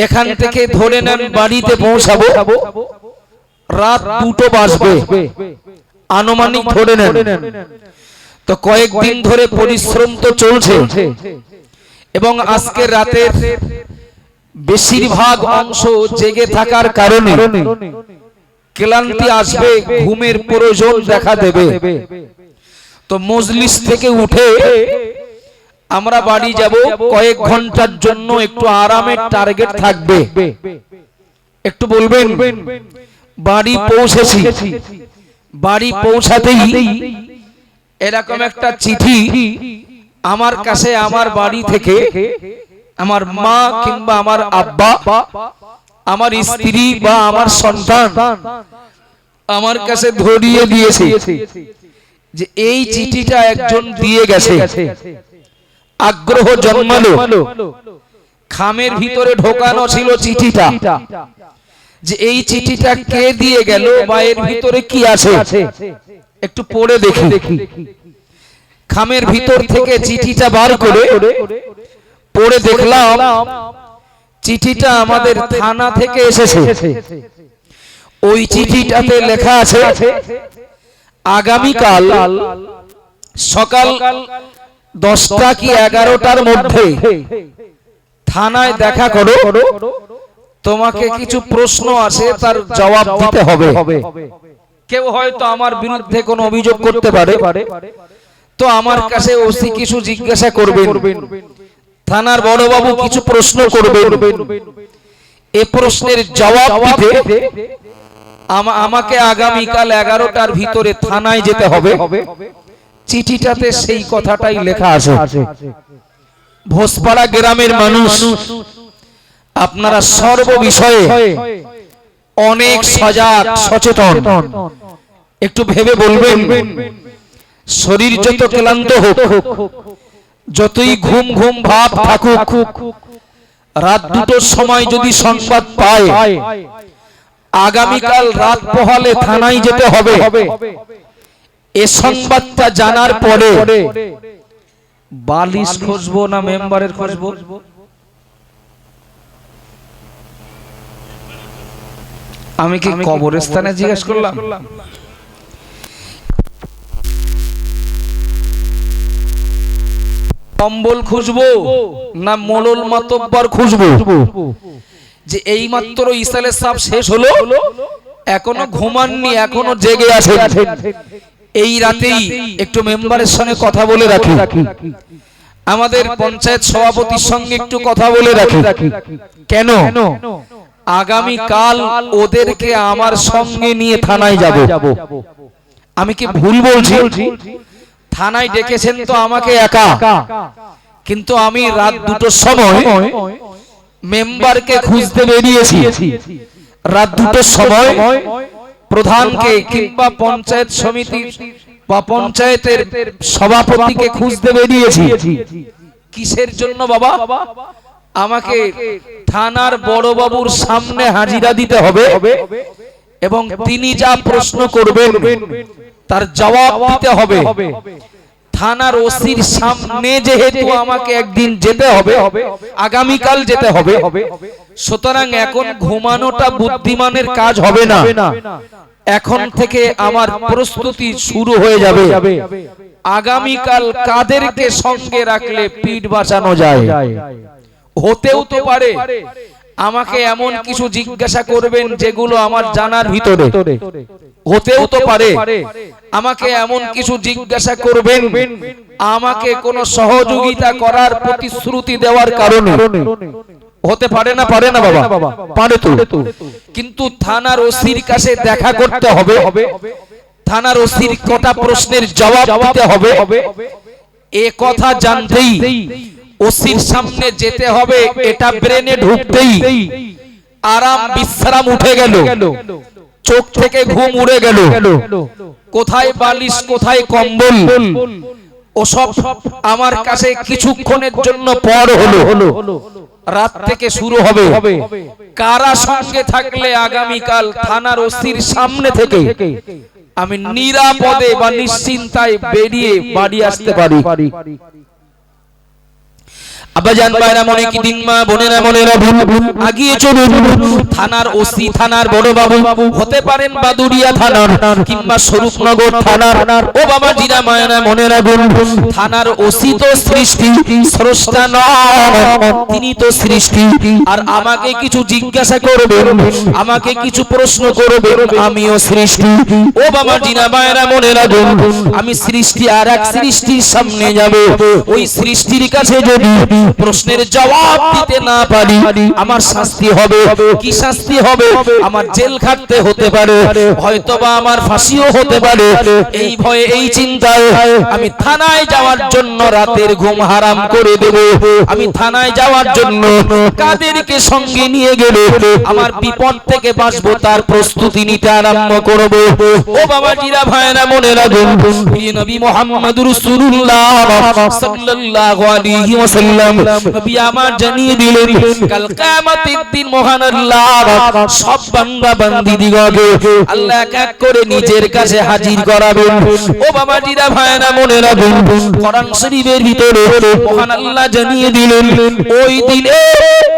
এখান থেকে ধরে নেন বাড়িতে পৌঁছাবো রাত 2টো বাজবে আনুমানিক ধরে নেন। তো কয়েকদিন ধরে পরিশ্রম তো চলছে এবং আজকে রাতের বেশিরভাগ অংশ জেগে থাকার কারণে ক্লান্তি আসবে, ঘুমের প্রয়োজন দেখা দেবে। তো মজলিস থেকে উঠে আমরা বাড়ি যাব, কয়েক ঘন্টার জন্য একটু আরামের টার্গেট থাকবে। একটু বলবেন বাড়ি পৌঁছেছি। বাড়ি পৌঁছাতেই এরকম একটা চিঠি আমার কাছে আমার বাড়ি থেকে আমার মা কিংবা আমার আব্বা, আমার স্ত্রী বা আমার সন্তান আমার কাছে ধরিয়ে দিয়েছে যে এই চিঠিটা একজন দিয়ে গেছে। আগ্রহ জন্মালো। খামের ভিতরে ঢোকানো ছিল চিঠিটা, যে এই চিঠিটা কে দিয়ে গেল বা এর ভিতরে কি আছে একটু পড়ে দেখি। খামের ভিতর থেকে চিঠিটা বার করে পড়ে দেখলাম চিঠিটা আমাদের থানা থেকে এসেছে। ওই চিঠিটাতে লেখা আছে আগামীকাল সকাল 10টা কি 11টার মধ্যে থানায় দেখা করো, তোমাকে কিছু প্রশ্ন আছে তার জবাব দিতে হবে। কেউ হয়তো আমার বিরুদ্ধে কোনো অভিযোগ করতে পারে, তো আমার কাছে ওসি কিছু জিজ্ঞাসা করবেন, থানার বড়বাবু কিছু প্রশ্ন করবেন। এই প্রশ্নের জবাব দিতে আমাকে আগামীকাল 11টার ভিতরে থানায় যেতে হবে। চিঠিটাতে সেই কথাটাই লেখা আছে। ভোসপাড়া গ্রামের মানুষ, আপনারা সর্ব বিষয়ে অনেক সজাগ সচেতন। একটু ভেবে বলবেন, শরীর যত ক্লান্ত হোক, যতই ঘুম ঘুম ভাব থাকুক, রাত 2টোর সময় যদি সংবাদ পায় আগামীকাল রাত পোহালে থানায় যেতে হবে, এ সংবাদটা জানার পরে বালিশ খুঁজবো না মেম্বারের খুঁজবো? আমি কি কবরস্থানে জিজ্ঞেস করলাম? কম্বল খুঁজবো না মোলল মাতব্বর খুঁজবো? যে এই মাত্র ইসালে সাহেব শেষ হলো, এখনো ঘুমাননি, এখনো জেগে আছে। এই রাতেই একটু মেম্বারের সঙ্গে কথা বলে রাখি, আমাদের পঞ্চায়েত সভাপতির সঙ্গে একটু কথা বলে রাখি। কেন? আগামী কাল ওদেরকে আমার সঙ্গে নিয়ে থানায় যাব। আমি কি ভুল বলছি? থানায় ডেকেছেন তো আমাকে একা, কিন্তু আমি রাত 2টোর সময় মেম্বারকে খুঁজতে বেরিয়েছি। রাত 2টোর সময় প্রধানকে কিংবা পঞ্চায়েত সমিতি বা পঞ্চায়েতের সভাপতিকে খুঁজতে বেরিয়েছি। কিসের জন্য বাবা? আমাকে থানার বড়বাবুর সামনে হাজিরা দিতে হবে এবং তিনি যা প্রশ্ন করবেন তার জবাব দিতে হবে। থানার ওসির সামনে যেহেতু আমাকে একদিন যেতে হবে, আগামীকাল যেতে হবে, সুতরাং এখন ঘুমানোটা বুদ্ধিমানের কাজ হবে না। এখন থেকে আমার প্রস্তুতি শুরু হয়ে যাবে। আগামীকাল কাদেরকে সঙ্গে রাখলে পিঠ বাঁচানো যায়? হতেও তো পারে আমাকে এমন কিছু জিজ্ঞাসা করবেন যেগুলো আমার জানার ভিতরে। হতেও তো পারে আমাকে এমন কিছু জিজ্ঞাসা করবেন আমাকে কোনো সহযোগিতা করার প্রতিশ্রুতি দেওয়ার কারণে। হতে পারে না? পারে না বাবা? পারে তো। কিন্তু থানার ওসির কাছে দেখা করতে হবে, থানার ওসির কটা প্রশ্নের জবাব দিতে হবে। এ কথা জানতেই ওসির সামনে যেতে হবে, এটা ব্রেনে ঢুকতেই আরাম বিশ্রাম উঠে গেল, চোখ থেকে ঘুম উড়ে গেল। কোথায় বালিশ, কোথায় কম্বল, ওসব আমার কাছে কিছুক্ষণের জন্য পর হলো। রাত থেকে শুরু হবে। কারা সঙ্গে থাকলে আগামীকাল থানার ওসির সামনে থেকে আমি নিরাপদে বা নিশ্চিন্তায় বেরিয়ে বাড়ি আসতে পারি। আব্বাজান ভাইরা মনে কি দিন মা বোনেরা মনেরা আগিয়ে চলুন। থানার ওসি থানার বড় বাবু হতে পারেন বাদুরিয়া থানার কিংবা স্বরূপনগর থানার। ও বাবা জিরা মায়েরা মনেরা থানার ওসি তো সৃষ্টি স্রষ্টা নয়, তিনি তো সৃষ্টি। আর আমাকে কিছু জিজ্ঞাসা করবেন, আমাকে কিছু প্রশ্ন করবেন, আমিও সৃষ্টি। ও বাবা জিরা মায়েরা মনেরা আমি সৃষ্টি আর এক সৃষ্টির সামনে যাব। ওই সৃষ্টির কাছে যদি প্রশ্নের জবাব দিতে না পারি আমার শাস্তি হবে। কি শাস্তি হবে? আমার জেল খাটতে হতে পারে, হয়তোবা আমার ফাঁসিও হতে পারে। এই ভয়ে এই চিন্তায় আমি থানায় যাওয়ার জন্য রাতের ঘুম হারাম করে দেব। আমি থানায় যাওয়ার জন্য কাদেরকে সঙ্গে নিয়ে গেলে আমার বিপদ থেকে বাঁচবো তার প্রস্তুতি নিতে আরম্ভ করব। ও বাবাজিরা ভাইরা মনে রাখুন, প্রিয় নবী মুহাম্মদুর রাসূলুল্লাহ সাল্লাল্লাহু আলাইহি ওয়াসাল্লাম নবী আমার জানিয়ে দিলেন কাল কিয়ামতের দিন মহান আল্লাহ সব বান্দা বান্দীদিগকে আল্লাহ এক এক করে নিজের কাছে হাজির করাবেন। ও বাবাজিরা ভাইরা মনে রাখুন, কোরআন শরীফের ভিতরে মহান আল্লাহ জানিয়ে দিলেন ওই দিনে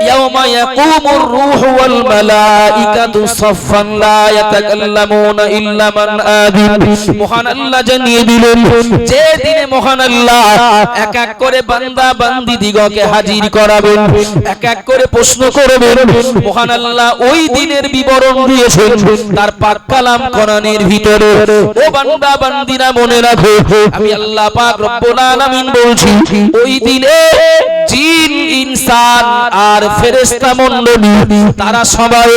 ইয়াউমা ইয়াকুমুর রূহু ওয়াল মালাইকাতু সাফফান লা ইয়াতাকাল্লামুনা ইল্লা মান আযিন। মহান আল্লাহ জানিয়ে দিলেন যে দিনে মহান আল্লাহ এক এক করে বান্দা বান্দীদিগকে হাজির করাবেন, এক এক করে প্রশ্ন করবেন। মহান আল্লাহ ওই দিনের বিবরণ দিয়েছেন তার পাক কালাম কোরআনের ভিতরে। ও বান্দা বান্দীরা মনে রাখো, আমি আল্লাহ পাক রব্বুল আলামিন বলছি ওই দিনে জিন ইনসান আর ফেরেশতা মণ্ডলী তারা সবাই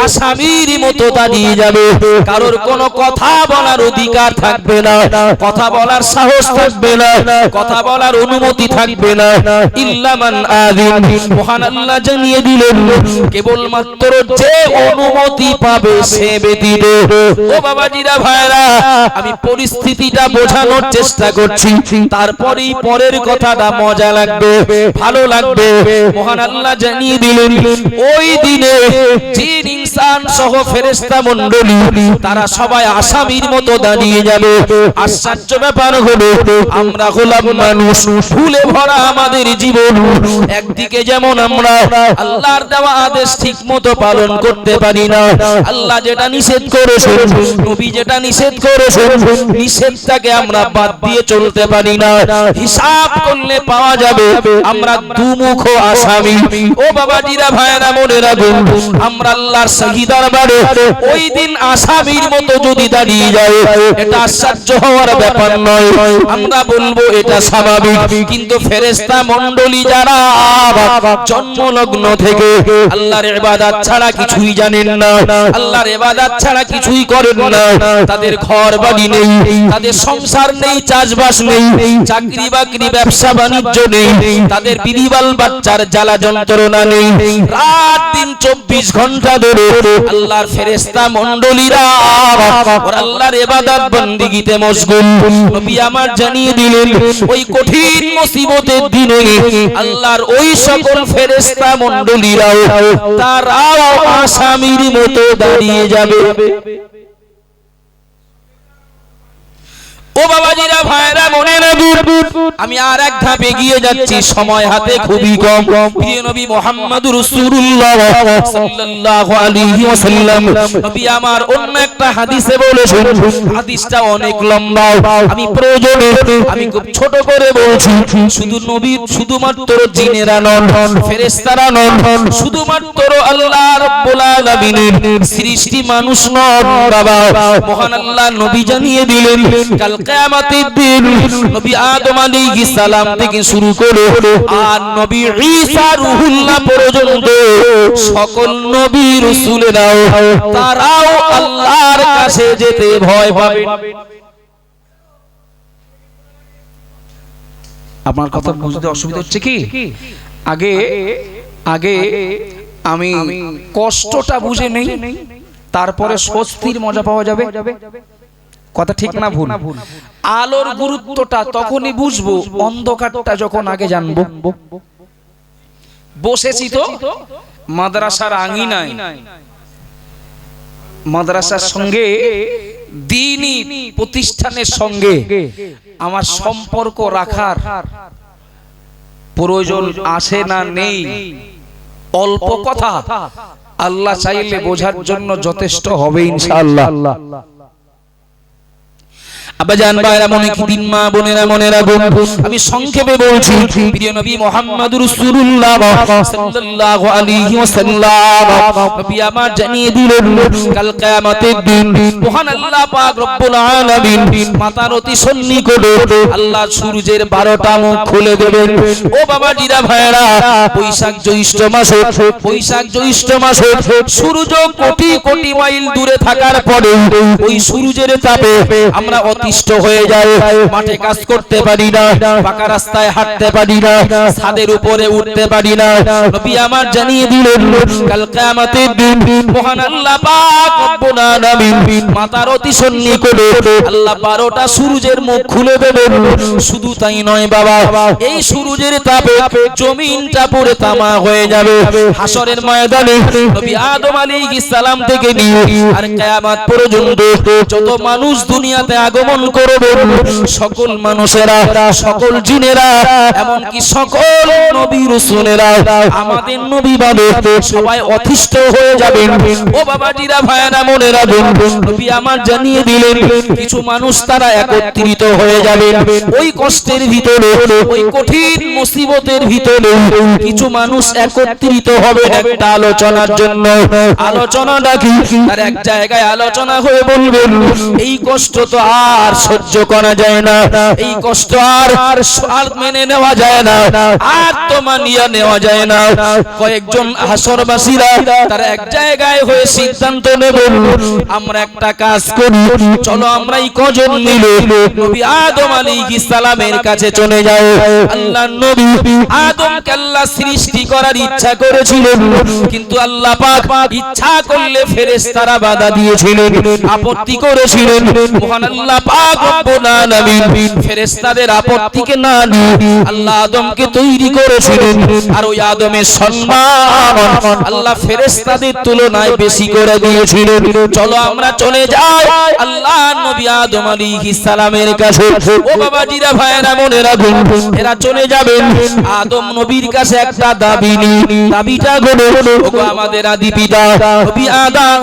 আসামির মতো দাঁড়িয়ে যাবে। কারোর কোনো কথা বলার অধিকার থাকবে না, কথা বলার সাহস থাকবে না, কথা বলার অনুমতি থাকবে না ইল্লা মান আযিন। মহান আল্লাহ জানিয়ে দিলেন কেবলমাত্র যে অনুমতি পাবে সে ব্যতীত। ও বাবাজিরা ভাইরা, আমি পরিস্থিতিটা বোঝানোর চেষ্টা করছি, তারপরেই পরের কথাটা মজা লাগবে, ভালো লাগবে। মহান আল্লাহ জানিয়ে দিলেন ওই দিনে জিন ইনসান সহ ফেরেশতা মণ্ডলী তারা সবাই আসামির মতো দাঁড়িয়ে যাবে। আশ্চর্য ব্যাপার হলো আমরা হলাম মানুষ, ভুলে ভরা আমাদের জীবন। একদিকে যেমন আমরা আল্লাহর দেওয়া আদেশ ঠিকমতো পালন করতে পারি না, আল্লাহ যেটা নিষেধ করেছেন, নবী যেটা নিষেধ করেছেন, নিষেধটাকে আমরা বাদ দিয়ে চলতে পারি না। হিসাব করলে পাওয়া যাবে আমরা দুমুখ আসামি। ও বাবাজিরা ভাইরা মনে রাখুন, আমরা আল্লাহর সহি দরবারে ওই দিন আসামির মতো যদি দাঁড়িয়ে যায় এটা আশ্চর্য হওয়ার ব্যাপার নয়, আমরা বলবো এটা স্বাভাবিক। কিন্তু ফেরেশতা মণ্ডলী যারা জন্মলগ্ন থেকে আল্লাহর ইবাদত ছাড়া কিছুই জানেন না, আল্লাহর ইবাদত ছাড়া কিছুই করেন না, তাদের ঘর বাড়ি নেই, তাদের সংসার নেই, চাষবাস নেই, চাকরি বাকরি ব্যবসা বাণিজ্য নেই, তাদের বিবিবাল বাচ্চার জ্বালা যন্ত্রণা নেই, রাত দিন 24 ঘন্টা ধরে আল্লাহর ফেরেশতা মণ্ডলীরা আল্লাহর ইবাদত বন্দেগীতে মশগুল। নবী আমার জানিয়ে দিলেন ওই কঠিন মুসিবতের দিনে আল্লাহর ওই সকল ফেরেশতা মণ্ডলীরাও তারাও আসামির মতো দাঁড়িয়ে যাবে। ও বাবাজিরা ভাইরা মনে রাখুন, আমি আর এক ধাপ এগিয়ে যাচ্ছি, সময় হাতে খুবই কম। প্রিয় নবী মুহাম্মদুর রাসূলুল্লাহ সাল্লাল্লাহু আলাইহি ওয়াসাল্লাম নবী আমার অন্য একটা হাদিসে বলেছেন, হাদিসটা অনেক লম্বা, আমি প্রয়োজনে আমি খুব ছোট করে বলছি। শুধু নবীর শুধুমাত্র জিনেরা নন, ফেরেশতারা নন, শুধুমাত্র আল্লাহ রাব্বুল আলামিনের সৃষ্টি মানুষ নন বাবা। মহান আল্লাহ নবী জানিয়ে দিলেন কাল কিয়ামতের দিন নবী আদম আলাইহিস সালাম থেকে শুরু করে আর নবী ঈসা রূহুল্লাহ পর্যন্ত সকল নবী রাসূলেরাও তারাও আল্লাহর কাছে যেতে ভয় পাবে। আপনার কথা বুঝতে অসুবিধা হচ্ছে কি? আগে আগে আমি কষ্টটা বুঝে নেই, তারপরে স্বস্তির মজা পাওয়া যাবে। কথা ঠিক না ভুল? আলোর গুরুত্বটা তখনই বুঝবো অন্ধকারটা যখন আগে জানবো। বসেছি তো মাদ্রাসার আঙিনায়, মাদ্রাসার সঙ্গে দ্বীনি প্রতিষ্ঠানের সঙ্গে আমার সম্পর্ক রাখার প্রয়োজন আছে না নেই, অল্প কথা আল্লাহ চাইলে বোঝার জন্য যথেষ্ট হবে ইনশাআল্লাহ। আব্বাজান ভাইরা মনে কি দিন, মা বোনেরা মনে রাখুন, আমি সংক্ষেপে বলছি। প্রিয় নবী মুহাম্মদুর রাসূলুল্লাহ সাল্লাল্লাহু আলাইহি ওয়াসাল্লাম নবী আমার জানিয়ে দিলেন, কাল কিয়ামতের দিন মহান আল্লাহ পাক রব্বুল আলামিন মাতার অতি সন্নিকটে আল্লাহ সূর্যের 12টা মুখ খুলে দেবেন। ও বাবাজিরা ভাইরা, বৈশাখ জ্যৈষ্ঠ মাসে, বৈশাখ জ্যৈষ্ঠ মাসে সূর্য কোটি কোটি মাইল দূরে থাকার পরে ওই সূর্যের তাপে আমরা অতিষ্ঠ হয়ে যায়, মাঠে কাজ করতে পারি না, পাকা রাস্তায় হাঁটতে পারি না, ছাদের উপরে উঠতে পারি না। নবী আমার জানিয়ে দিলেন, কাল কিয়ামতের দিন মহান আল্লাহ পাক রব্বুল আলামিন মাতার অতি সন্নিকটে আল্লাহ 12টা সূর্যের মুখ খুলে দেবেন। শুধু তাই নয় বাবা, এই সূর্যের তাপে জমিনটা পুরো তামা হয়ে যাবে। হাসরের ময়দানে নবী আদম আলাইহিস সালাম থেকে নিয়ে আর কিয়ামত পর্যন্ত যত মানুষ দুনিয়াতে আগমন করবেন, সকল মানুষেরা, সকল জিনেরা, এমনকি সকল নবী রাসূলেরা, আমাদের নবী বলে সবাই অতিষ্ঠ হয়ে যাবেন। ও বাবাজিরা ভাইরা মনে রাখুন, নবী আমার জানিয়ে দিলেন, কিছু মানুষ তারা একত্রিত হয়ে যাবে ওই কষ্টের ভিতরে, ওই কঠিন মুসিবতের ভিতরে। কিছু মানুষ একত্রিত হবে একটা আলোচনার জন্য। আলোচনাটা কি? তার এক জায়গায় আলোচনা হয়ে বলবেন, এই কষ্ট তো আর সহ্য করা যায় না, এই কষ্ট আর মেনে নেওয়া যায় না, আর তো মানিয়ে নেওয়া যায় না। কয়েকজন হাসরবাসীরা তারা এক জায়গায় হয়ে সিদ্ধান্ত নেবেন, আমরা একটা কাজ করি, চলো আমরা এই কজন মিলে নবী আদম আলাইহিস সালামের কাছে চলে যাই। আল্লাহর নবী আদমকে আল্লাহ সৃষ্টি করার ইচ্ছা করেছিলেন, কিন্তু আল্লাহ পাক ইচ্ছা করলে ফেরেশতারা বাধা দিয়েছিলেন, আপত্তি করেছিলেন। মহান আল্লাহ পাক রব্বুল আলামিন ফেরেশতাদের আপত্তিকে না নিয়ে আল্লাহ আদমকে তৈরি করেছিলেন। আর ওই আদমের সম্মান আল্লাহ ফেরেশতাদের তুলনায় বেশি করে দিয়েছিলেন। চলো আমরা চলে যাই আল্লাহ নবী আদম আলাইহিস সালামের কাছে। ও বাবাজিরা ভাইরা মনে রাখুন, এরা চলে যাবেন আদম নবীর কাছে একটা দাবি নিয়ে। দাবিটা হলো, ওগো আমাদের আদি পিতা নবী আদম,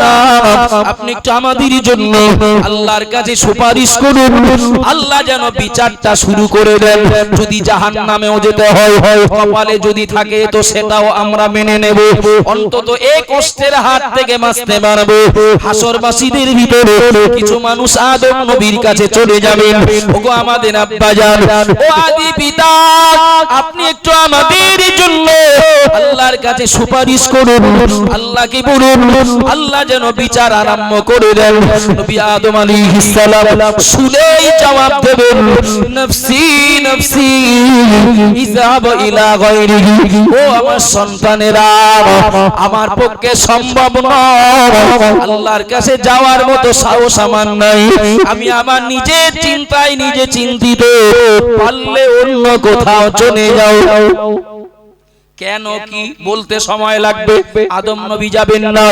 আপনি একটু আমাদের জন্য আল্লাহর কাছে সুপারিশ করুন, আল্লাহ যেন বিচারটা শুরু করে দেন। যদি জাহান্নামেও যেতে হয়, কপালে যদি থাকে তো সেটাও আমরা মেনে নেব, অন্তত এই কষ্টের হাত থেকে বাঁচতে পারবো। হাসরবাসীদের ভিতরে কিছু মানুষ আদম নবীর কাছে চলে যাবেন, ওগো আমাদের আব্বাজান, ও আদি পিতা, আপনি একটু আমাদের জন্য আল্লাহর কাছে সুপারিশ করুন, আল্লাহকে বলুন আল্লাহ যেন বিচার আরম্ভ করে দেন। নবী আদম আলাইহিস সালাম শুনেই জবাব দেবেন, নফসি নফসি ইযহাব ইলা গায়রিহি। ও আমার সন্তানেরা, আমার পক্ষে সম্ভব নয়, আল্লাহর কাছে যাওয়ার মতো সাহস আমার নাই, আমি আমার নিজের চিন্তায় নিজে চিন্তিত, পারলে অন্য কোথাও চলে যাও। কেন কি বলতে সময় লাগবে, আদম নবী যাবেন না।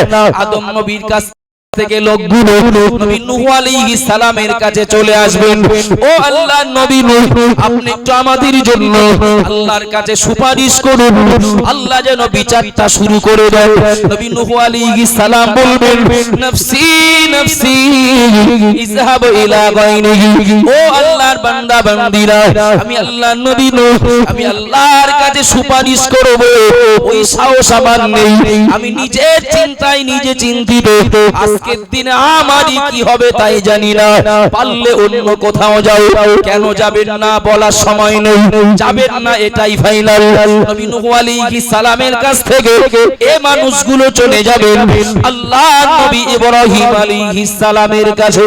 আদম নবীর কাছ থেকে লোকগুলো নবী নূহ আলাইহিস সালামের কাছে চলে আসবেন, ও আল্লাহর নবী নূহ, আপনি একটু আমাদের জন্য আল্লাহর কাছে সুপারিশ করুন, আল্লাহ যেন বিচারটা শুরু করে দেন। নবী নূহ আলাইহিস সালাম বলবেন, নফসি নফসি ইযহাব ইলা গায়রিহি। ও আল্লাহর বান্দা বান্দীরা, আমি আল্লাহর নবী নূহ, আমি আল্লাহর কাছে সুপারিশ করব, ওই সাহস আমার নেই, আমি নিজের চিন্তায় নিজে চিন্তিত, আজকের দিনে আমারই কি হবে তাই জানি না, পারলে অন্য কোথাও যাও। কেন যাবেন না বলার সময় নেই, যাবেন না এটাই ফাইনাল। নবী নূহ আলাইহিস সালামের কাছ থেকে এই মানুষগুলো চলে যাবেন আল্লাহর নবী ইব্রাহিম আলাইহিস সালামের কাছে।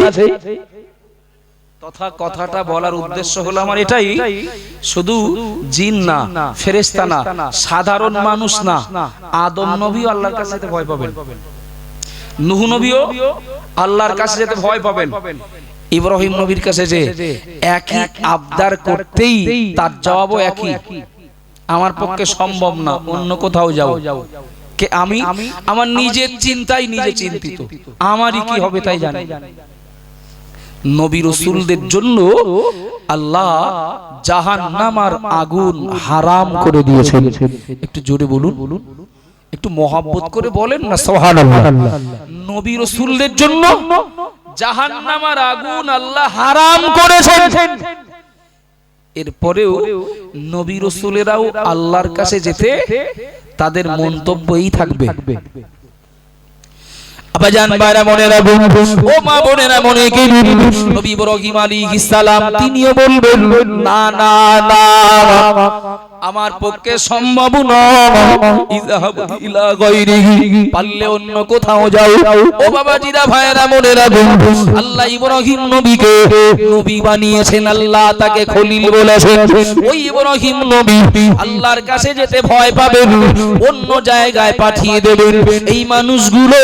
কথাটা বলার উদ্দেশ্য হলো আমার এটাই, শুধু জিন না, ফেরেশতা না, সাধারণ মানুষ না, আদম নবীও আল্লাহর কাছে যেতে ভয় পাবেন, নূহ নবীও আল্লাহর কাছে যেতে ভয় পাবেন। ইব্রাহিম নবীর কাছে যে একই আবদার করতেই তার জবাবও একই, আমার পক্ষে সম্ভব না, অন্য কোথাও যাও। কে আমি? আমার নিজের চিন্তায় নিজে চিন্তিত, আমারই কি হবে তাই জানি। নবী রাসূলদের জন্য আল্লাহ জাহান্নামের আগুন হারাম করে দিয়েছেন। একটু জোরে বলুন, একটু মহব্বত করে বলেন না সুবহানাল্লাহ। নবী রাসূলদের জন্য জাহান্নামের আগুন আল্লাহ হারাম করেছেন। এরপরেও নবী রাসূলেরাও আল্লাহর কাছে যেতে তাদের মন্তব্যই থাকবে। আবাজান বাইরা মনে রাখুন, ও মা বোনেরা মনে রাখুন, নবী ইব্রাহিম আলাইহিস সালাম তিনিও বলবেন না না না, আমার পক্ষে সম্ভব নয়, ইযহাব ইলা গায়রিহি, পারলে অন্য কোথাও যাও। ও বাবাজিরা ভাইরা মনে রাখুন, আল্লাহ ইব্রাহিম নবীকে নবী বানিয়েছেন, আল্লাহ তাকে খলিল বলেছেন। ওই ইব্রাহিম নবী আল্লাহর কাছে যেতে ভয় পাবেন, অন্য জায়গায় পাঠিয়ে দেবেন। এই মানুষগুলো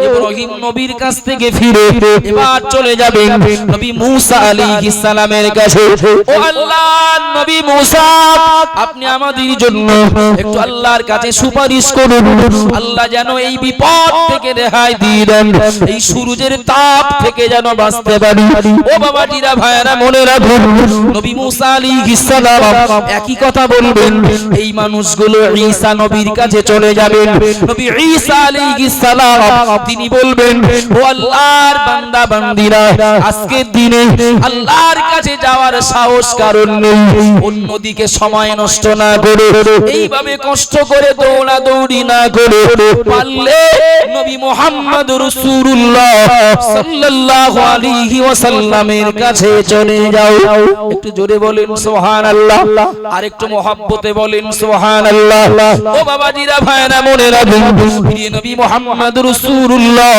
ইব্রাহিম নবীর কাছ থেকে ফিরে এবার চলে যাবেন নবী মূসা আলাইহিস সালামের কাছে। ও আল্লাহর নবী মূসা, আপনি আমাদের জন্য একটু আল্লাহর কাছে সুপারিশ করুন, আল্লাহ যেন এই বিপদ থেকে রেহাই দিয়ে দেন, এই সূর্যের তাপ থেকে যেন বাঁচতে পারি। ও বাবাজিরা ভাইরা মনে রাখুন, নবী মূসা আলাইহিস সালাম একই কথা বলবেন। এই মানুষগুলো ঈসা নবীর কাছে চলে যাবেন। নবী ঈসা আলাইহিস সালাম তিনি বলবেন, ও আল্লাহর বান্দা বান্দিরা, আজকের দিনে আল্লাহর কাছে যাওয়ার সাহস কারণ নেই, অন্যদিকে সময় নষ্ট না করে, এইভাবে কষ্ট করে দৌড়াদৌড়ি না করে, পারলে নবী মুহাম্মদ রাসূলুল্লাহ সাল্লাল্লাহু আলাইহি ওয়াসাল্লামের কাছে চলে যাও। একটু জোরে বলেন সুবহানাল্লাহ, আর একটু মহব্বতে বলেন সুবহানাল্লাহ। ও বাবাজিরা ভাইরা মনে রাখুন, প্রিয় নবী মুহাম্মদ রাসূলুল্লাহ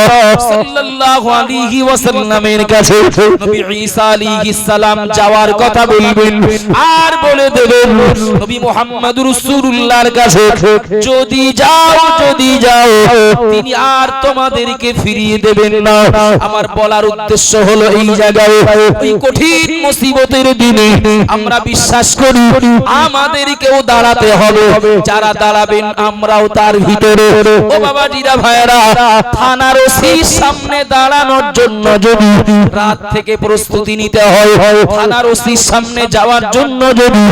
সাল্লাল্লাহু আলাইহি ওয়াসাল্লামের কাছে নবী ঈসা আলাইহিস সালাম যাওয়ার কথা বলবেন, আর বলে দেবেন নবী মুহাম্মদ রাসূলুল্লাহর কাছে যদি যাও তিনি আর তোমাদেরকে ফিরিয়ে দেবেন না। আমার বলার উদ্দেশ্য হলো এই জায়গায় ওই কঠিন মুসিবতের দিনে আমরা বিশ্বাস করি আমাদেরকেও দাঁড়াতে হবে, যারা দাঁড়াবেন আমরাও তার ভিতরে। ও বাবাজিরা ভাইরা, থানার ওসির সামনে দাঁড়ানোর জন্য যদি রাত থেকে প্রস্তুতি নিতে হয়, থানার ওসির সামনে যাওয়ার জন্য যদি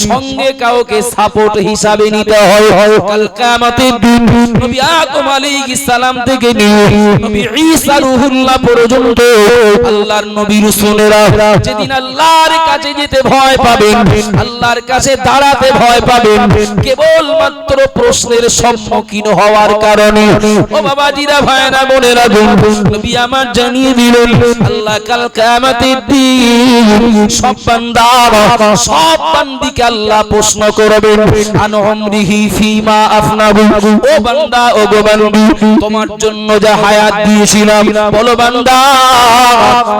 সঙ্গে কাউকে সাপোর্ট হিসাবে নিতে হয়, কাল কিয়ামতের দিন নবী আদম আলাইহিস সালাম থেকে নিয়ে নবী ঈসা রূহুল্লাহ পর্যন্ত আল্লাহর নবী রাসূলেরা যেদিন আল্লাহর কাছে যেতে ভয় পাবেন, আল্লাহর কাছে দাঁড়াতে ভয় পাবেন, কেবল মাত্র প্রশ্নের সম্মুখীন হওয়ার কারণে। ও বাবাজিরা ভাইরা মনে রাখুন, নবী আমার জানিয়ে দিলেন, আল্লাহ কাল কিয়ামতের দিন সব বান্দিকে আল্লাহ প্রশ্ন করবেন, আন উমরিহি ফিমা আফনাবু, ও বান্দা ও গো বান্দি, তোমার জন্য যা হায়াত দিয়েছিলাম, বলো বান্দা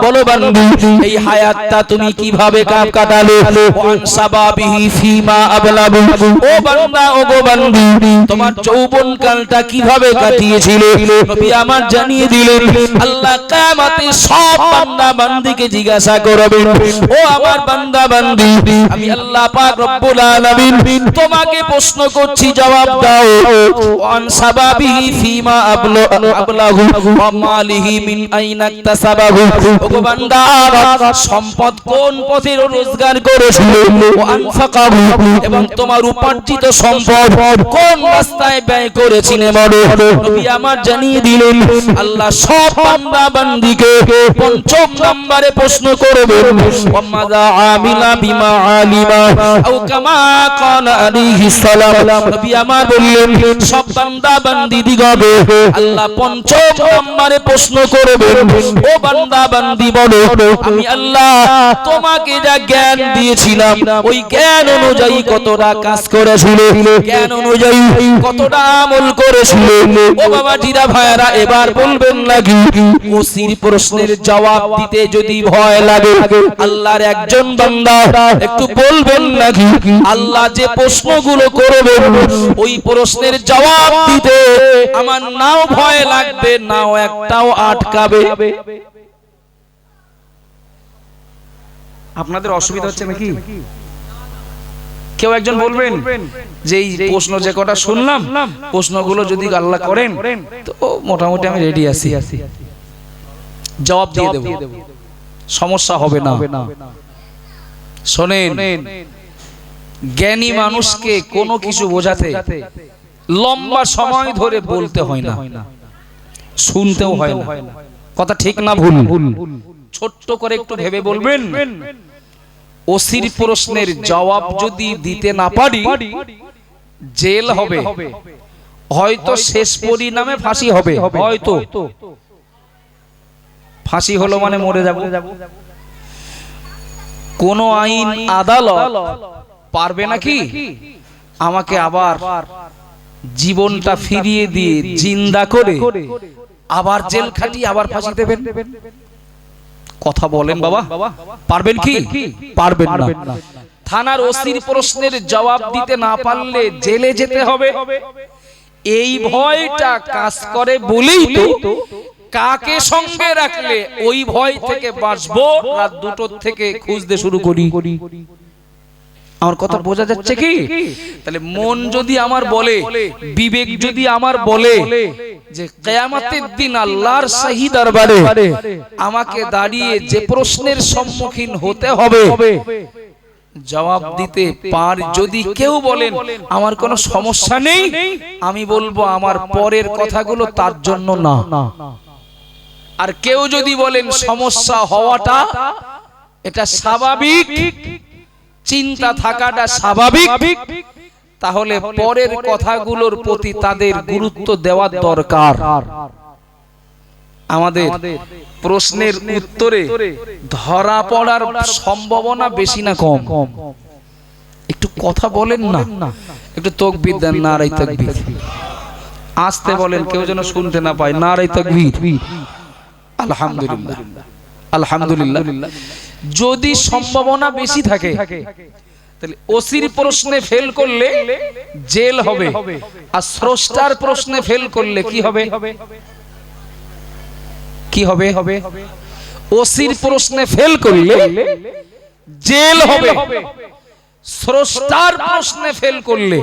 বলো বান্দি, এই হায়াতটা তুমি কিভাবে কাটালে? ওয়ান শাবাবিহি ফিমা আবলাবু, ও বান্দা ও গো বান্দি, তোমার যৌবন কালটা কিভাবে কাটিয়েছিলে? নবী আমার জানিয়ে দিলেন, আল্লাহ কিয়ামতে সব বান্দা বান্দিকে জিজ্ঞাসা করবেন, ও আমার বান্দা বান্দি, আমি আল্লাহ পাক রব্বুল আলামিন তোমাকে প্রশ্ন করছি, জবাব দাও। ওয়ান শাবাবিহি ফিমা আবলাহু ওয়া মালিহি মিন আইনা ইকতাসাবাহু, ও গো বান্দা, সম্পদ কোন পথে রোজগার করেছিলে? ওয়া আনফাকাহু, এবং তোমার উপার্জিত সম্পদ কোন রাস্তায় ব্যয় করেছিলে বলো? নবী আমার জানিয়ে দিলেন, আল্লাহ সব বান্দা বান্দিকে পঞ্চম নম্বরে প্রশ্ন করবেন, ওয়া মাযা আমিলা বিমা আলিমা আও কামা ক্বালা আলাইহিস সালাম। নবী আমার বললেন, সব বান্দা বান্দি দিগকে আল্লাহ পঞ্চম নম্বরে প্রশ্ন করবেন, ও বান্দা বান্দি বলো, আমি আল্লাহ তোমাকে যা জ্ঞান দিয়েছিলাম ওই জ্ঞান অনুযায়ী কতটা কাজ করেছিলে, জ্ঞান অনুযায়ী কতটা আমল করেছিলে? ও বাবাজিরা ভাইরা, এবার বলবেন লাগি, ওসির প্রশ্নের জবাব দিতে যদি ভয় লাগে, আল্লাহর একজন বান্দা একটু বলবেন লাগি, আল্লাহ যে প্রশ্নগুলো করবেন ওই প্রশ্নের জবাব দিতে আমার নাও ভয় লাগবে, নাও একটাও আটকাবে। আপনাদের অসুবিধা হচ্ছে নাকি? কেউ একজন বলবেন যে এই প্রশ্ন যে কটা শুনলাম, প্রশ্নগুলো যদি আল্লাহ করেন তো মোটামুটি আমি রেডি আছি, জবাব দিয়ে দেব। সমস্যা হবে না। শোনেন, জ্ঞানী মানুষকে কোনো কিছু বোঝাতে লম্বা সময় ধরে বলতে হয় না, শুনতেও হয় না। কথা ঠিক না ভুল? ছোট্ট করে একটু ভেবে বলবেন, ওসির প্রশ্নের জবাব যদি দিতে না পারি জেল হবে, হয়তো শেষ পরিণামে ফাঁসি হবে। হয়তো ফাঁসি হলো মানে মরে যাব। কোন আইন আদালত পারবে নাকি আমাকে আবার জীবনটা ফিরিয়ে দিয়ে জিন্দা করে আবার জেল খাটিয়ে আবার ফাঁসি দেবেন? কথা বলেন বাবা, পারবেন কি? পারবেন না। থানার ওসির প্রশ্নের জবাব দিতে না পারলে জেলে যেতে হবে, এই ভয়টা কাজ করে বলেই তো কাকে সঙ্গে রাখলে ওই ভয় থেকে বাঁচবো রাত 2টোর থেকে খুঁজতে শুরু করি। আমার কথা বোঝা যাচ্ছে কি? তাহলে মন যদি আমার বলে, বিবেক যদি আমার বলে যে কিয়ামতের দিন আল্লাহর শাহী দরবারে আমাকে দাঁড়িয়ে যে প্রশ্নের সম্মুখীন হতে হবে জবাব দিতে পার, যদি কেউ বলেন আমার কোনো সমস্যা নেই, আমি বলবো আমার পরের কথাগুলো তার জন্য না। আর কেউ যদি বলেন সমস্যা হওয়াটা এটা স্বাভাবিক, চিন্তা থাকাটা স্বাভাবিক, তাহলে পরের কথাগুলোর প্রতি তাদের গুরুত্ব দেওয়া দরকার। আমাদের প্রশ্নের উত্তরে ধরা পড়ার সম্ভাবনা বেশি না কম? একটু কথা বলেন না, একটু তাকবীর দেন, নারায়ে তাকবীর। আস্তে বলেন, কেউ যেন শুনতে না পায়। নারায়ে তাকবীর, আলহামদুলিল্লাহ, আলহামদুলিল্লাহ। যদি সম্ভাবনা বেশি থাকে তাহলে ওসির প্রশ্নে ফেল করলে জেল হবে, আর স্রষ্টার প্রশ্নে ফেল করলে কি হবে? কি হবে? ওসির প্রশ্নে ফেল করলে জেল হবে, স্রষ্টার প্রশ্নে ফেল করলে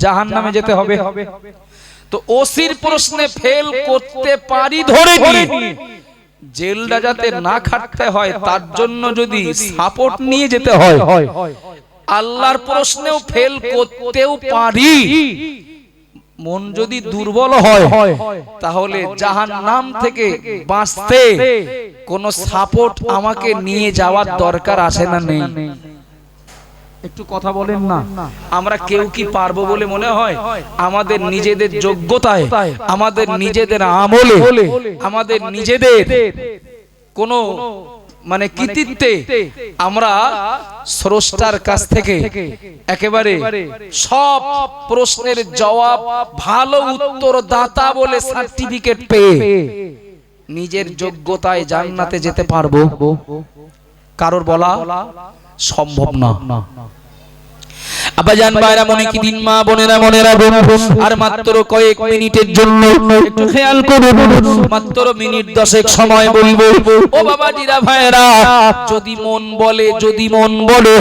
জাহান্নামে যেতে হবে। তো ওসির প্রশ্নে ফেল করতে পারি ধরে নিয়ে জেলটা যাতে না খাটতে হয় তার জন্য যদি সাপোর্ট নিয়ে যেতে হয়, আল্লাহর প্রশ্নেও ফেল করতেও পারি, মন যদি দুর্বল হয় তাহলে জাহান্নাম থেকে বাঁচতে কোনো সাপোর্ট আমাকে নিয়ে যাওয়ার দরকার আছে না নেই? একটু কথা বলেন না। আমরা কেউ কি পারবো বলে মনে হয়? আমাদের নিজেদের যোগ্যতায়, আমাদের নিজেদের আমলে, আমাদের নিজেদের কোন মানে কৃতিত্বে আমরা স্রষ্টার কাছ থেকে একেবারে সব প্রশ্নের জবাব ভালো উত্তর দাতা বলে সার্টিফিকেট পেয়ে নিজের যোগ্যতায় জান্নাতে যেতে পারবো? কারোর বলা সম্ভব না। আব্বাজান ভাইরা, মনে কি দিন, মা বোনেরা মনে রাখুন, আর মাত্র কয়েক মিনিটের জন্য একটু খেয়াল করুন, মাত্র মিনিট 10 সময় বলবো। ও বাবাজিরা ভাইরা, যদি মন বলে, যদি মন বলে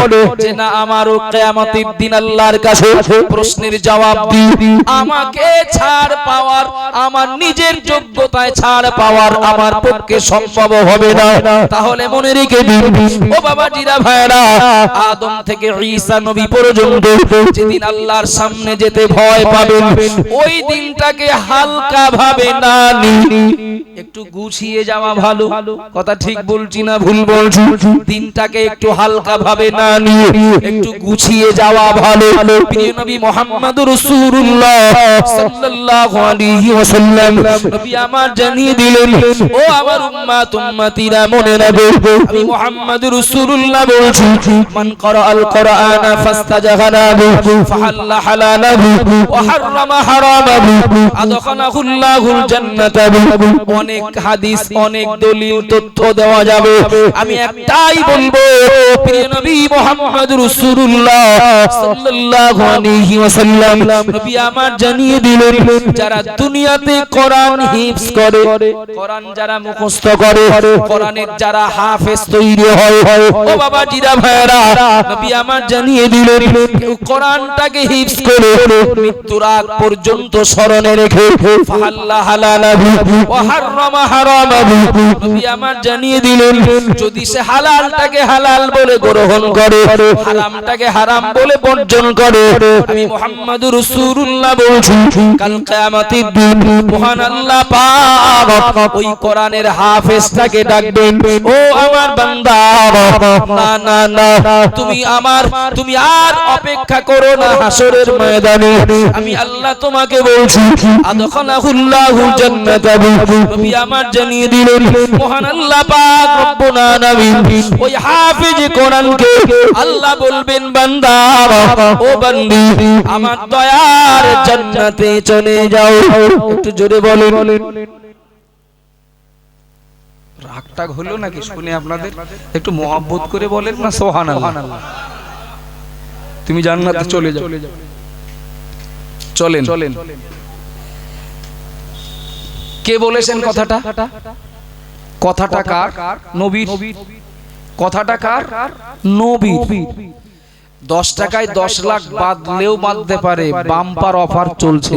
যে না আমারও কিয়ামতের দিন আল্লাহর কাছে প্রশ্নের জবাব দিই, আমাকে ছাড় পাওয়ার, আমার নিজের যোগ্যতায় ছাড় পাওয়ার আমার পক্ষে সম্ভব হবে না, তাহলে মনে রেখে দিন ও বাবাজিরা ভাইরা, আদম থেকে ঈসা নবী পর্যন্ত যেদিন আল্লাহর সামনে যেতে ভয় পাবেন, ওই দিনটাকে হালকা ভাবে না নিয়ে একটু গুছিয়ে যাওয়া ভালো। কথা ঠিক বলছি না ভুল বলছি? দিনটাকে একটু হালকা ভাবে না নিয়ে একটু গুছিয়ে যাওয়া ভালো। প্রিয় নবী মুহাম্মদুর রাসূলুল্লাহ সাল্লাল্লাহু আলাইহি ওয়াসাল্লাম নবী আমার জানিয়ে দিলেন, ও আমার উম্মত উম্মতিরা মনে রাখো, আমি মুহাম্মদুর রাসূলুল্লাহ বলছি, মান ক্বারাআল কুরআনা ফাস্তাজাহানা فحل حلاله وحرم حرامه أدخله الله الجنة। অনেক হাদিস, অনেক দলিল তথ্য দেওয়া যাবে, আমি একটাই বলবো, প্রিয় নবী মুহাম্মদুর রাসূলুল্লাহ সাল্লাল্লাহু আলাইহি ওয়াসাল্লাম নবী আমার জানিয়ে দিলেন, যারা দুনিয়াতে কোরআন হিফজ করে, কোরআন যারা মুখস্থ করে, কোরআনের যারা হাফেজ তৈরি হয়, ও বাবাজিরা ভাইরা, নবী আমার জানিয়ে দিলেন কোরআনটাকে হিফজ করে মৃত্যুর আগ পর্যন্ত স্মরণে রেখে ফাহাল্লা হালালাহু ওয়া হাররামা হারামাহু নবী আমার জানিয়ে দিলেন যদি সে হালালটাকে হালাল বলে গ্রহণ করে হারামটাকে হারাম বলে বর্জন করে আমি মুহাম্মাদুর রাসূলুল্লাহ বলছি কাল কিয়ামতের দিন মহান আল্লাহ পাক ওই কোরআনের হাফেজটাকে ডাকবেন ও আমার বান্দা না না না তুমি আর অপেক্ষা করো না হাসরের ময়দানে আমি আল্লাহ তোমাকে বলছি আদখালাহুল্লাহু জান্নাতাহু নবী আমার জানিয়ে দিলেন মহান আল্লাহ পাক রব্বুল আলামিন ওই হাফেজ কোরআনকে আল্লাহ বলবেন বান্দা ও বান্দি আমার দয়ার জান্নাতে চলে যাও একটু জোরে বলেন রাগটা হলো নাকি শুনে আপনাদের একটু মহব্বত করে বলেন না সুবহানাল্লাহ তুমি জান্নাতে চলে যাও চলেন কে বলেছেন কথাটা কার নবীর কথাটা কার নবীর 10 টাকায় 10 লাখ বাদলেও বাঁধতে পারে বাম্পার অফার চলছে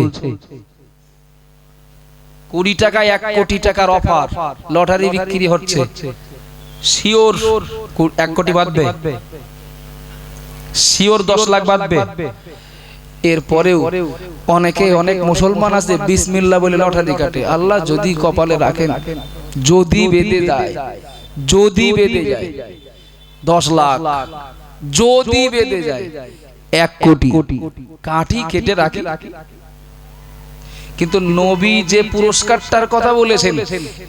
20 টাকায় 1 কোটি টাকার অফার লটারি বিক্রি হচ্ছে শিওর 1 কোটি বাঁধবে শিওর 10 লাখ বাঁধবে এরপরেও অনেক মুসলমান আছে বিসমিল্লাহ বলে লটারি কাটে আল্লাহ যদি কপালে রাখেন যদি বেঁধে যায় 10 লাখ যদি বেঁধে যায় 1 কোটি কাঠি কেটে রাখি কিন্তু নবী যে পুরস্কারটার কথা বলেছেন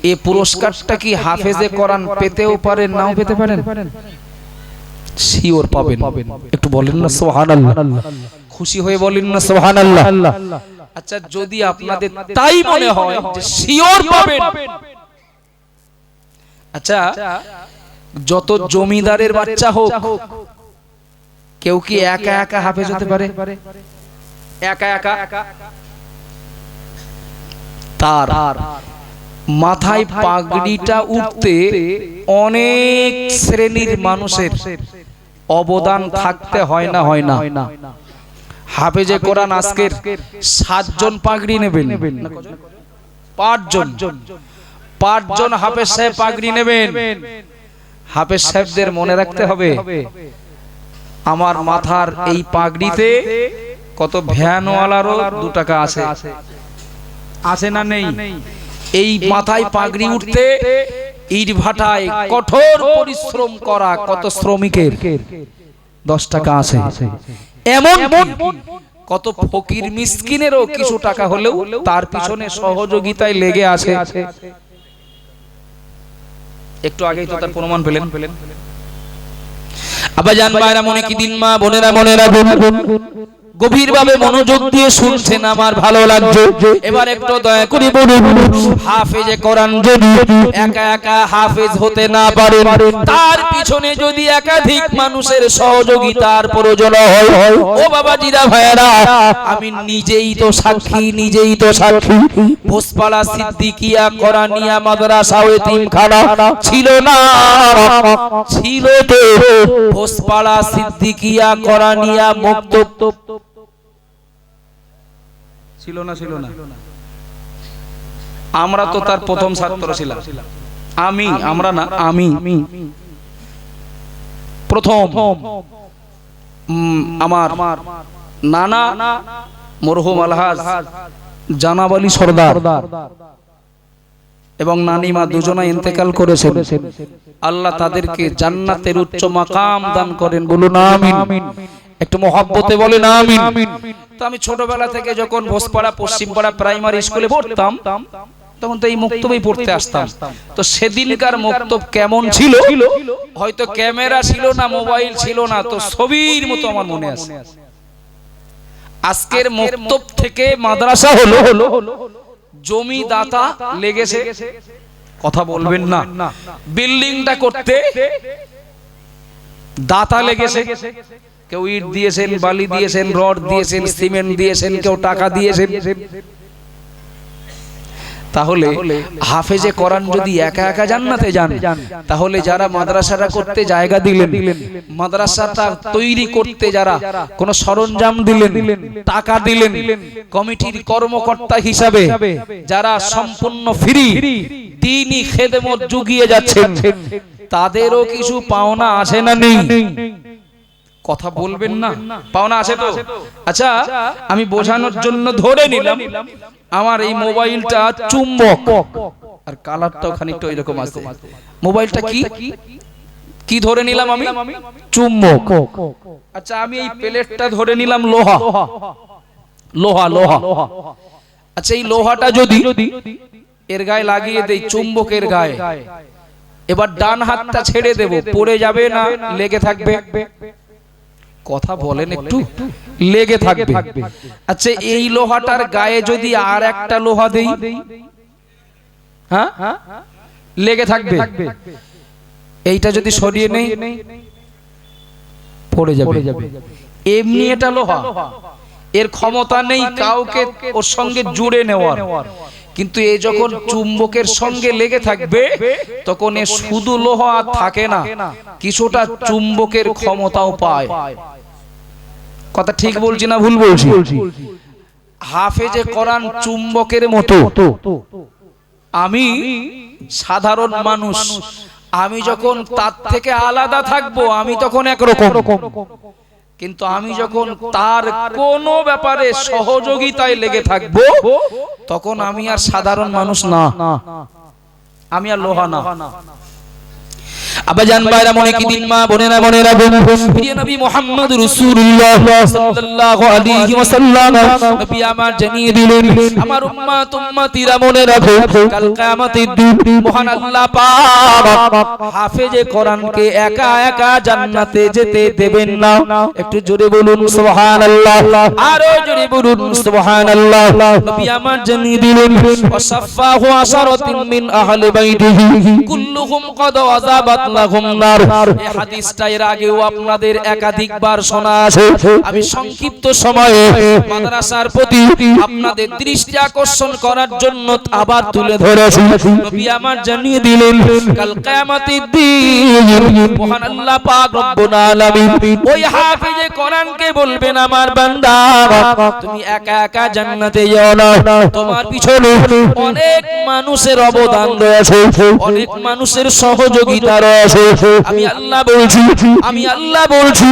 এই পুরস্কারটা কি হাফেজে কোরআন পেতেও পারেন নাও পেতে পারেন শিওর পাবেন একটু বলেন না সুবহানাল্লাহ খুশি হয়ে বলেন না সুবহানাল্লাহ আচ্ছা যদি আপনাদের তাই মনে হয় যে শিওর পাবেন আচ্ছা যত জমিদারের বাচ্চা হোক কেউ কি একা একা হাফেজ হতে পারে একা তার মাথায় পাগড়িটা উঠতে অনেক শ্রেণীর মানুষের অবদান থাকতে হয় না হাফেজে কোরআন আজকের 7 জন পাগড়ি নেবেন 5 জন হাফেজ সাহেব পাগড়ি নেবেন হাফেজ সাহেবদের মনে রাখতে হবে আমার মাথার এই পাগড়িতে কত ভ্যানওয়ালারও 2 টাকা আছে না নেই এই মাথায় পাগড়ি উঠতে ইট ভাটায় কঠোর পরিশ্রম করা কত শ্রমিকের 10 টাকা আছে এমন কত ফকির মিসকিনেরও কিছু টাকা হলেও তার পিছনে সহযোগিতায় লেগে আছে একটু আগেই তো তার প্রমাণ পেলেন আব্বাজান ভাইরা মনে কি দিন মা বোনেরা মনে রাখুন গভীরভাবে মনোযোগ দিয়ে শুনছেন আমার ভালো লাগছে এবার একটু দয়া করে বলুন হাফেজে কোরআন যদি একা হাফেজ হতে না পারে তার পিছনে যদি একাধিক মানুষের সহযোগিতার প্রয়োজন হয় ও বাবাজিরা ভাইরা আমি নিজেই তো সাক্ষী ভোসপাড়া সিদ্দিকিয়া কোরআনিয়া মাদ্রাসা ও এতিমখানা ছিল তো ভোসপাড়া সিদ্দিকিয়া কোরআনিয়া মক্তব ছিল না আমরা তো তার প্রথম ছাত্র ছিলাম আমি প্রথম আমার নানা মরহুম আলহাজ জানাব আলী সরদার এবং নানিমা দুজনা ইন্তেকাল করেছেন আল্লাহ তাদেরকে জান্নাতের উচ্চ মাকাম দান করেন বলুন আমিন একটু মহব্বতে বলেন আমিন তো আমি ছোটবেলা থেকে যখন ভোসপাড়া পশ্চিমপাড়া প্রাইমারি স্কুলে পড়তাম তখন তো এই মুক্তবেই পড়তে আসতাম তো সেদিনকার মুক্তব কেমন ছিল হয়তো ক্যামেরা ছিল না মোবাইল ছিল না তো ছবির মতো আমার মনে আছে আজকের মুক্তব থেকে মাদ্রাসা হলো জমি দাতা লেগেছে কথা বলবেন না বিল্ডিংটা করতে দাতা লেগেছে কেউ ইট দিয়েছেন বালি দিয়েছেন রড দিয়েছেন সিমেন্ট দিয়েছেন কেউ টাকা দিয়েছেন তাহলে হাফেজে কোরআন যদি একা একা জান্নাতে যান, তাহলে যারা মাদ্রাসাটা করতে জায়গা দিলেন, মাদ্রাসাটা তৈরি করতে যারা কোন সরঞ্জাম দিলেন, টাকা দিলেন, কমিটির কর্মকর্তা হিসাবে যারা সম্পূর্ণ ফ্রি দ্বীনি খেদমত যুগিয়ে যাচ্ছেন, তাদেরও কিছু পাওনা আছে না নেই? কথা বলবেন না, পাওনা আছে তো? আচ্ছা, আমি বোঝানোর জন্য ধরে নিলাম আমার এই মোবাইলটা চুম্বক, আর কালারটাও খানিকটা এরকম আছে। মোবাইলটা কি কি ধরে নিলাম আমি? চুম্বক। আচ্ছা, আমি এই প্লেটটা ধরে নিলাম লোহা, লোহা লোহা। আচ্ছা, এই লোহাটা যদি এর গায়ে লাগিয়ে দেই, চুম্বকের গায়ে, এবার ডান হাতটা ছেড়ে দেব, পড়ে যাবে না লেগে থাকবে? কথা বলেন একটু, লেগে থাকবে। আচ্ছা, এই লোহাটার গায়ে যদি আর একটা লোহা দেই, হ্যাঁ লেগে থাকবে? এইটা যদি সরিয়ে নেই, পড়ে যাবে। এমনি এটা লোহা, এর ক্ষমতা নেই কাউকে ওর সঙ্গে জুড়ে নেওয়ার, কিন্তু এ যখন চুম্বকের সঙ্গে লেগে থাকবে, তখন এ শুধু লোহা আর থাকে না, কিছুটা চুম্বকের ক্ষমতাও পায়। কথা ঠিক বলছি না ভুল বলছি? হাফেজে কোরআন চুম্বকের মতো। আমি সাধারণ মানুষ, আমি যখন তার থেকে আলাদা থাকবো, আমি তখন একরকম, কিন্তু আমি যখন তার কোনো ব্যাপারে সহযোগিতায় লেগে থাকবো, তখন আমি আর সাধারণ মানুষ না, আমি আর লোহা না। আবাজান ভাইরা, মনে কি দিন, মা বোনেরা মনে রাখবেন, প্রিয় নবী মুহাম্মদ রাসূলুল্লাহ সাল্লাল্লাহু আলাইহি ওয়াসাল্লাম নবী আমার জানিয়ে দিলেন, আমার উম্মত উম্মতিরা মনে রাখো, কাল কিয়ামতের দিন মহান আল্লাহ পাক হাফেজে কোরআনকে একা একা জান্নাতে যেতে দেবেন না। একটু জোরে বলুন সুবহানাল্লাহ, আরো জোরে বলুন সুবহানাল্লাহ। নবী আমার জানিয়ে দিলেন, ওয়াসাফাহু আশারাতিন মিন আহলি বাইতিহি কুল্লুহুম কদ আযাবাত লাহুম নার। এই হাদিসটা এর আগেও আপনাদের একাধিকবার শোনা আছে। আমি সংক্ষিপ্ত সময়ে মাদ্রাসার প্রতি আপনাদের দৃষ্টি আকর্ষণ করার জন্য আবার তুলে ধরেছি। নবী আমার জানিয়ে দিলেন, কাল কিয়ামতের দিন মহান আল্লাহ পাক রব্বুল আলামিন ওই হাফেজে কোরআনকে বলবেন, আমার বান্দা তুমি একা একা জান্নাতে যাও না, তোমার পিছনে অনেক মানুষের অবদান রয়েছে, অনেক মানুষের সহযোগিতা রয়েছে। আমি আল্লাহ বলছি, আমি আল্লাহ বলছি,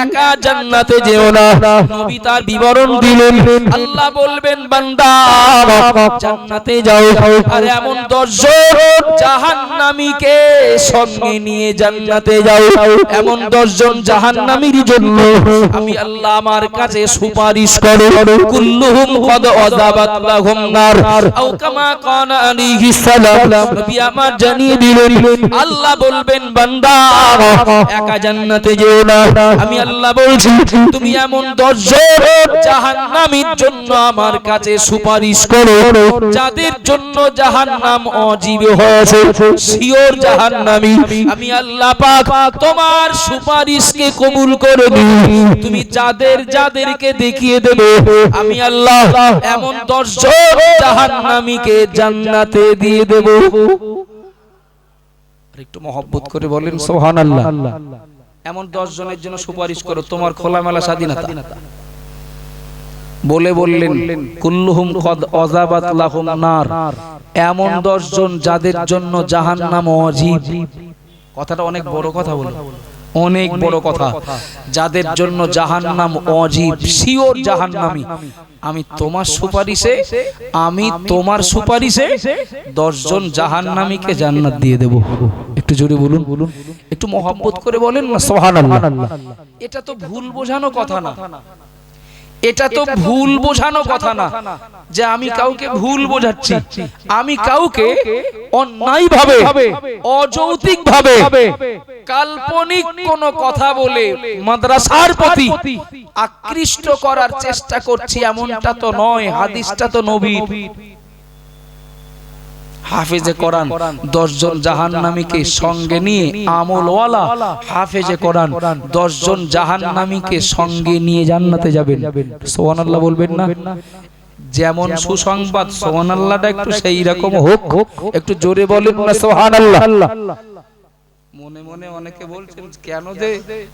একা জান্নাতে যেও না। নবী তার বিবরণ দিলেন, আল্লাহ বলবেন, বান্দা জান্নাতে যাও, আর এমন 10 জন জাহান্নামীকে সঙ্গে নিয়ে জান্নাতে যাও, এমন 10 জন জাহান্নামীর জন্য আমি আল্লাহ আমার কাছে সুপারিশ করো, কুল্লুহুম কদ আযাবাত লাহুম নার, আও কামা কানা আলাইহিস সালাম। নবী আমার জানিয়ে দিলেন, আল্লাহ বলবেন, বান্দা একা জান্নাতে যেও না, আমি আল্লাহ বলছি তুমি এমন 10 জন জাহান্নামীর জন্য আমার কাছে সুপারিশ করো, যাদের জন্য জাহান্নাম অজীব হয়েছে, শিওর জাহান্নামী। আমি আল্লাহ পাক তোমার সুপারিশকে কবুল করে নিই, তুমি যাদের যাদেরকে দেখিয়ে দেবে, আমি আল্লাহ এমন 10 জন জাহান্নামীকে জান্নাতে দিয়ে দেব। একটু মহব্বত করে বলেন সুবহানাল্লাহ। এমন 10 জনের জন্য সুপারিশ করো, তোমার খোলামেলা স্বাধীনতা। বলে বললেন, কুল্লুহুম কদ আযাবাত লাহুম নার, এমন 10 জন যাদের জন্য জাহান্নাম অজীব। কথাটা অনেক বড় কথা, বলে অনেক বড় কথা, যাদের জন্য জাহান্নাম অজীব, শিওর জাহান্নামী। আমি তোমার সুপারিশে, আমি তোমার সুপারিশে 10 জন জাহান্নামীকে জান্নাত দিয়ে দেব। একটু জোরে বলুন, একটু মহব্বত করে বলেন না সুবহানাল্লাহ। এটা তো ভুল বোঝানো কথা না, এটা তো ভুল বোঝানো কথা না যে আমি কাউকে ভুল বোঝাচ্ছি। আমি কাউকে অন্যায় ভাবে, অযৌক্তিক ভাবে, কাল্পনিক কোন কথা বলে মাদ্রাসার প্রতি আকৃষ্ট করার চেষ্টা করছি, এমনটা তো নয়। হাদিসটা তো নবীর। হাফেজে কোরআন 10 জন জাহান্নামীকে সঙ্গে নিয়ে, আমলওয়ালা হাফেজে কোরআন 10 জন জাহান্নামীকে সঙ্গে নিয়ে জান্নাতে যাবেন। সুবহানাল্লাহ বলবেন না? যেমন সুসংবাদ সুবহানাল্লাহটা একটু সেই রকম হোক, একটু জোরে বলেন না সুবহানাল্লাহ। মনে মনে অনেকে বলছেন কেন যে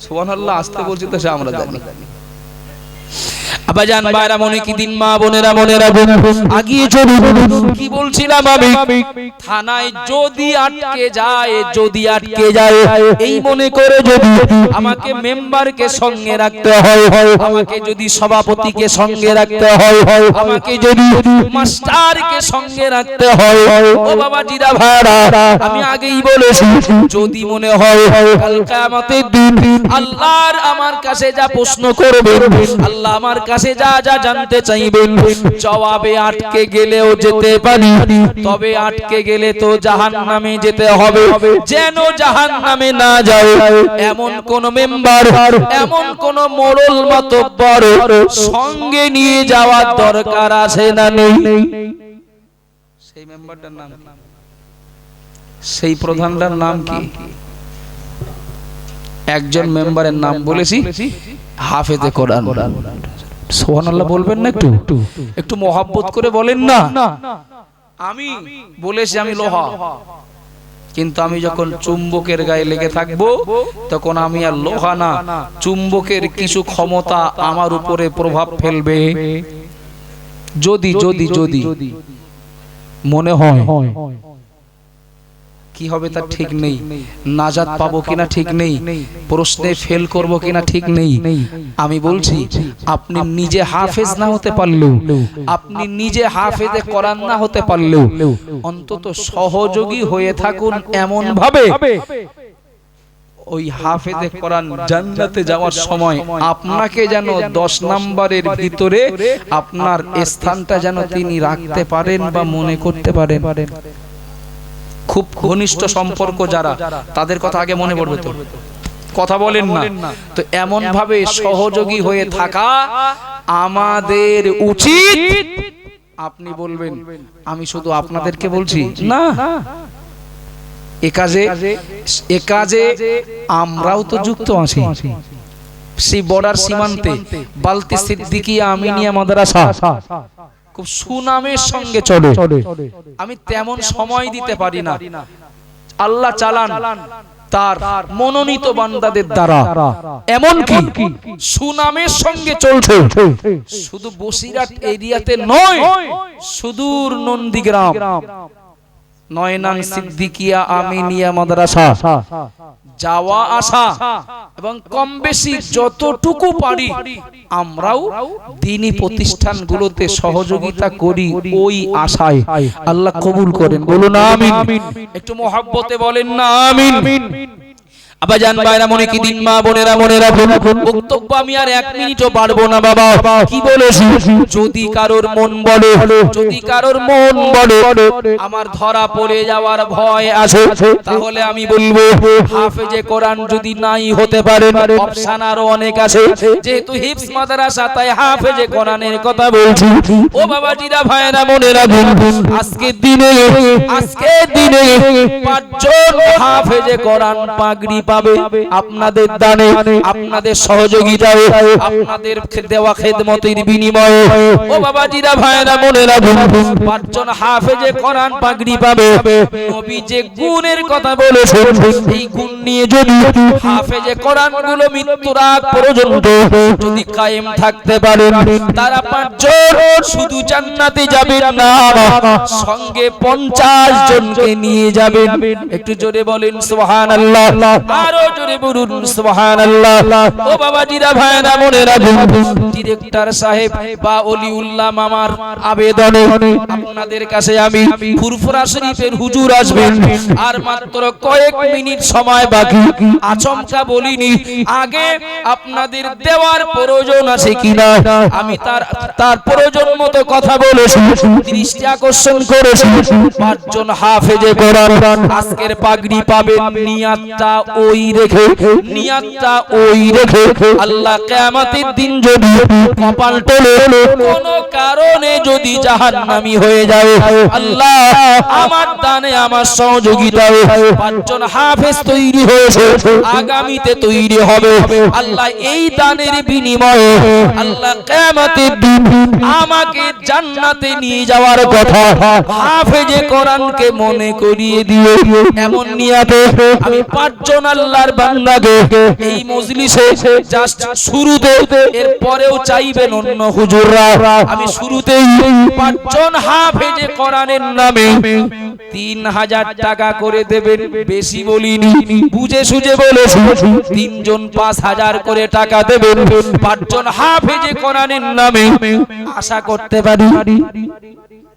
সুবহানাল্লাহ আসতে বলছি, তো সে আমরা জানি। আবাজান বাইরা মনে কি দিন মা বোনেরা মনেরা আগিয়ে চলুন। কি বলছিলাম আমি, থানায় যদি আটকে যায় এই মনে করে যদি আমাকে মেম্বারকে সঙ্গে রাখতে হয়, আমাকে যদি সভাপতিকে সঙ্গে রাখতে হয়, আমাকে যদি মাস্টারকে সঙ্গে রাখতে হয়, ও বাবা জিরা ভাড়া আমি আগেই বলেছি, যদি মনে হয় কাল কিয়ামতের দিন আল্লাহর আমার কাছে যা প্রশ্ন করবে, আল্লাহ আমার কাছে যা যা জানতে চাইবেন, জবাবে আটকে গেলেও যেতে পারি, তবে আটকে গেলে তো জাহান্নামে যেতে হবে। যেন জাহান্নামে না যায় এমন কোন মেম্বার, এমন কোন মোড়ল মাতব্বর সঙ্গে নিয়ে যাওয়ার দরকার আছে না নেই? সেই মেম্বারটার নাম কি? সেই প্রধানটার নাম কি? একজন মেম্বারের নাম বলেছি, হাফেজে কোরআন। সুবহানাল্লাহ বলবেন না? একটু একটু মহব্বত করে বলেন না। আমি বলেছি আমি লোহা, কিন্তু আমি যখন চুম্বকের গায়ে লেগে থাকবো তখন আমি আর লোহা না, চুম্বকের কিছু ক্ষমতা আমার উপরে প্রভাব ফেলবে। যদি যদি যদি মনে হয় কি হবে তার ঠিক নেই, নাজাত পাবো কিনা ঠিক নেই, প্রশ্নে ফেল করব কিনা ঠিক নেই। আমি বলছি আপনি নিজে হাফেজ না হতে পারলেও, আপনি নিজে হাফেজে কোরআন না হতে পারলেও অন্তত সহযোগী হয়ে থাকুন এমন ভাবে ওই হাফেজে কোরআন জান্নাতে যাওয়ার সময় আপনাকে যেন 10 নম্বরের ভিতরে আপনার স্থানটা যেন তিনি রাখতে পারেন বা মনে করতে পারেন। খুব ঘনিষ্ঠ সম্পর্ক যারা, তাদের কথা আগে মনে পড়বে তো, কথা বলেন না তো। এমন ভাবে সহযোগী হয়ে থাকা আমাদের উচিত। আপনি বলবেন আমি শুধু আপনাদেরকে বলছি না, এ কাজে আমরাও তো যুক্ত আছি। সেই বর্ডার সীমান্তে বালতি সিদ্দিকিয়া আমিনিয়া মাদ্রাসা খুব সুনামের সঙ্গে চলে। আমি তেমন সময় দিতে পারি না, আল্লাহ চালান তার মনোনীত বান্দাদের দ্বারা, এমন কি সুনামের সঙ্গে চলছে। শুধু বসিরহাট এরিয়াতে নয়, সুদূর নন্দীগ্রাম নয়নান সিদ্দিকিয়া আমিনিয়া মাদ্রাসা যাওয়া আসা এবং কম বেশি যতটুকু পারি আমরাও দ্বীনি প্রতিষ্ঠানগুলোতে সহযোগিতা করি, ওই আশায়। আল্লাহ কবুল করেন, বলুন আমিন। একটু মহব্বতে বলেন না আমিন। আবাজান বাইরা মনে কি দিন মা বোনেরা মনেরা বক্তব্য আমি আর 1 মিনিটও পারবো না বাবা। কি বলেছি, যদি কারোর মন বলে, যদি কারোর মন বলে আমার ধরা পড়ে যাওয়ার ভয় আছে, তাহলে আমি বলবো হাফেজে কোরআন যদি নাই হতে পারেন, অপশন আরো অনেক আছে। যেহেতু হিফজ মাদ্রাসা তাই হাফেজে কোরআনের কথা বলছি। ও বাবাজিরা ভাইরা মনেরা, আজকের দিনে 5 জন হাফেজে কোরআন পাগড়ি পাবে আপনাদের দানে, আপনাদের সহযোগিতায়, আপনাদের দেওয়া খেদমতের বিনিময়ে। ও বাবাজিরা ভাইরা মনেরা, 5 জন হাফেজে কোরআন পাগড়ি পাবে। নবী যে গুণের কথা বলেছেন, এই গুণ নিয়ে যদি হাফেজে কোরআন গুলো মৃত্যুর আগ পর্যন্ত যদি কায়েম থাকতে পারেন, তারা 5 জন শুধু জান্নাতে যাবেন না, সঙ্গে 50 জনকে নিয়ে যাবেন। একটু জোরে বলেন সুবহানাল্লাহ, আরো জোরে বলুন সুবহানাল্লাহ। ও বাবাজিরা ভাইরা মনেরা, ডিরেক্টর সাহেব বা ওলিউল্লাহ মামার আবেদনে আপনাদের কাছে আমি ফুরফুরা শরীফের হুজুর আসবেন, আর মাত্র কয়েক মিনিট সময় বাকি। আচমকা বলিনি, আগে আপনাদের দেওয়ার প্রয়োজন আছে কিনা আমি তার প্রয়োজন মতো কথা বলেছি, দৃষ্টি আকর্ষণ করেছি। 5 জন হাফেজে কোরআন আজকের পাগড়ি পাবেন, নিয়াতটা ওই রেখে, নিয়াতটা ওই রেখে আল্লাহ কিয়ামতের দিন যদি কপাল তোলে কোনো কারণে যদি জাহান্নামী হয়ে যায়, আল্লাহ আমার দানে আমার সহযোগিতায় পাঁচজন হাফেজ তৈরি হয়েছে, আগামীতে তৈরি হবে। আল্লাহ এই দানের বিনিময়ে আল্লাহ কিয়ামতের দিন আমাকে জান্নাতে নিয়ে যাওয়ার কথা হাফেজে কোরআনকে মনে করিয়ে দিয়ে এমন নিয়াতে আমি পাঁচজন আল্লাহর বান্দাকে এই মজলিসে জাস্ট শুরুতে, এর পরেও চাইবেন অন্য হুজুররা, আমি শুরুতেই পাঁচজন হাফেজে কোরআনের নামে 3000 টাকা করে দেবেন। বেশি বলিনি, বুঝে সুঝে বলেছি। তিনজন 5000 করে টাকা দেবেন পাঁচজন হাফেজে কোরআনের নামে। আশা করতে পারি